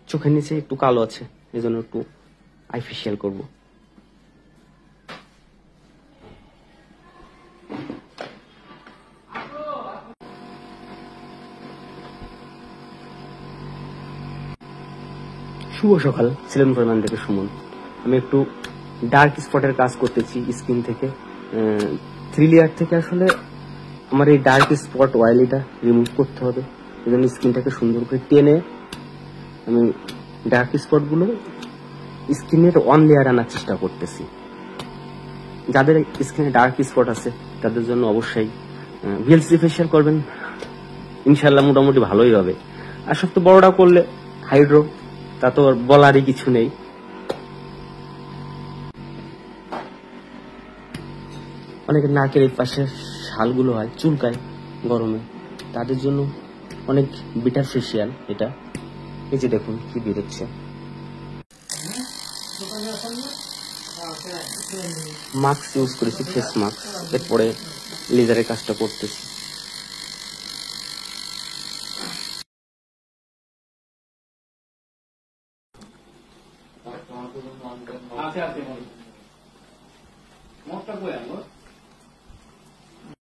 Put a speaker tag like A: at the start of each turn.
A: চোখের নিচে একটু কালো আছে, এই জন্য একটু আই ফেশিয়াল করবো। শুভ সকাল, ছিলেন প্রধান থেকে সুমন। আমি একটু ডার্ক স্পটের কাজ করতেছি স্কিন থেকে, 3 লেয়ার থেকে। আসলে আমার এই ডার্ক স্পট অয়েলিটা রিমুভ করতে হবে, এই জন্য স্কিনটাকে সুন্দর করে টেনে আমি ডার্ক স্পট গুলো স্কিনের 1 লেয়ার আনার চেষ্টা করতেছি। যাদের স্কিনে ডার্ক স্পট আছে তাদের জন্য অবশ্যই ভিএলসি ফেশিয়াল করবেন, ইনশাল্লাহ মোটামুটি ভালোই হবে। আর সবচেয়ে বড়টা করলে হাইড্রো, তা তো বলারই কিছু নেই। অনেকের নাকের এই পাশে শালগুলো হয়, চুলকায় গরমে, তাদের জন্য অনেক বিটার ফেশিয়াল এটা। এই যে দেখুন কি বেরোচ্ছে। মাস্ক ইউজ করেছি, ফেস মাস্ক। এরপরে লেজারের কাজটা করতেছি।
B: আছে আছে মনটা কই আনলো